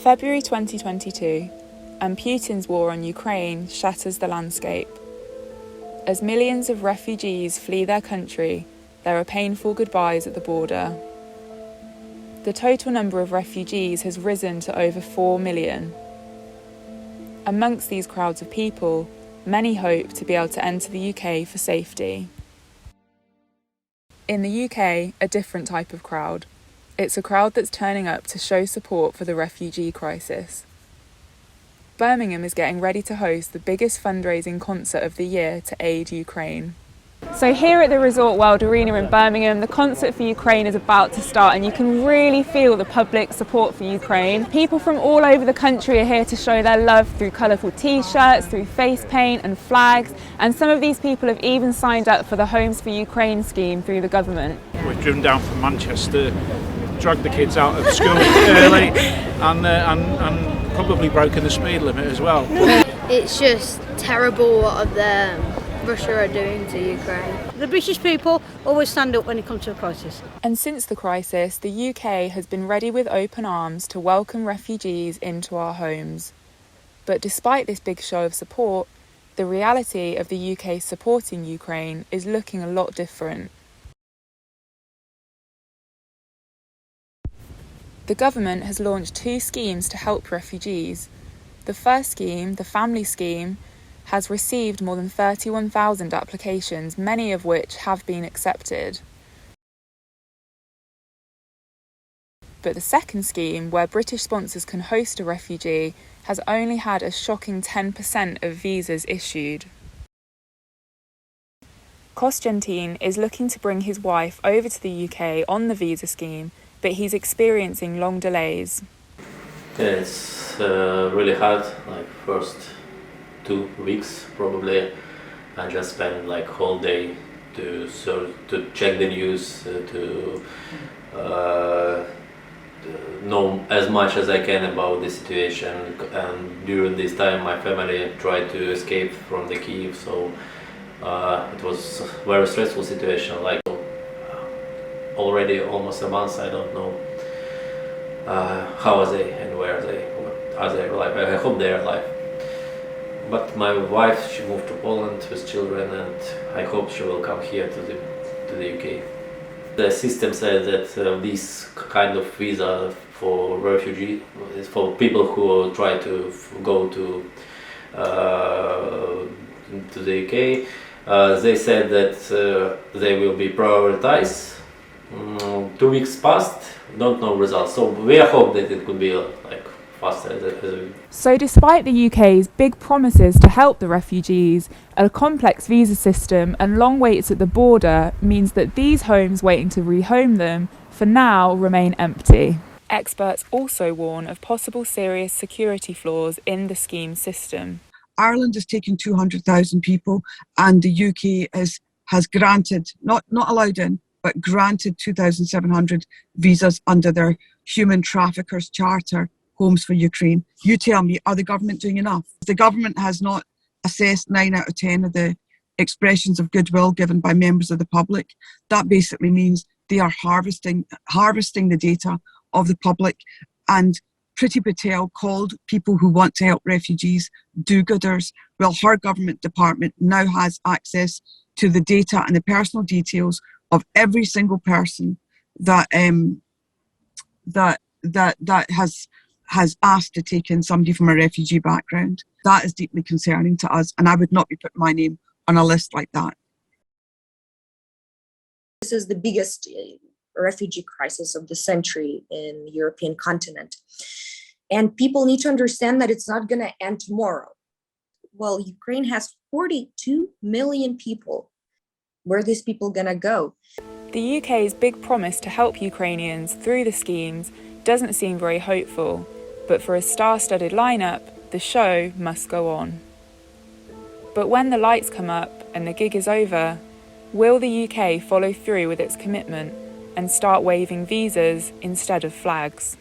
February 2022, and Putin's war on Ukraine shatters the landscape. As millions of refugees flee their country, there are painful goodbyes at the border. The total number of refugees has risen to over 4 million. Amongst these crowds of people, many hope to be able to enter the UK for safety. In the UK, a different type of crowd. It's a crowd that's turning up to show support for the refugee crisis. Birmingham is getting ready to host the biggest fundraising concert of the year to aid Ukraine. So here at the Resort World Arena in Birmingham, the concert for Ukraine is about to start, and you can really feel the public support for Ukraine. People from all over the country are here to show their love through colourful t-shirts, through face paint and flags, and some of these people have even signed up for the Homes for Ukraine scheme through the government. We've driven down from Manchester, dragged the kids out of school early and probably broken the speed limit as well. It's just terrible what Russia are doing to Ukraine. The British people always stand up when it comes to a crisis. And since the crisis, the UK has been ready with open arms to welcome refugees into our homes. But despite this big show of support, the reality of the UK supporting Ukraine is looking a lot different. The government has launched 2 schemes to help refugees. The first scheme, the family scheme, has received more than 31,000 applications, many of which have been accepted. But the second scheme, where British sponsors can host a refugee, has only had a shocking 10% of visas issued. Costantine is looking to bring his wife over to the UK on the visa scheme, but he's experiencing long delays. It's really hard, first 2 weeks probably. I just spent whole day to check the news, to know as much as I can about the situation. And during this time my family tried to escape from the Kiev, so it was a very stressful situation. Already almost a month, I don't know how are they and where are they alive. I hope they are alive. But my wife, she moved to Poland with children, and I hope she will come here to the UK. The system says that this kind of visa for refugees, for people who try to go to the UK, they said that they will be prioritized. 2 weeks passed, don't know results. So we hope that it could be faster. So despite the UK's big promises to help the refugees, a complex visa system and long waits at the border means that these homes waiting to rehome them for now remain empty. Experts also warn of possible serious security flaws in the scheme system. Ireland has taken 200,000 people, and the UK has granted, not allowed in, but granted 2,700 visas under their human traffickers charter, Homes for Ukraine. You tell me, are the government doing enough? The government has not assessed 9 out of 10 of the expressions of goodwill given by members of the public. That basically means they are harvesting the data of the public. And Priti Patel called people who want to help refugees do-gooders. Well, her government department now has access to the data and the personal details of every single person that has asked to take in somebody from a refugee background. That is deeply concerning to us, and I would not be putting my name on a list like that. This is the biggest refugee crisis of the century in the European continent. And people need to understand that it's not going to end tomorrow. Well, Ukraine has 42 million people. Where are these people going to go? The UK's big promise to help Ukrainians through the schemes doesn't seem very hopeful, but for a star-studded lineup, the show must go on. But when the lights come up and the gig is over, will the UK follow through with its commitment and start waving visas instead of flags?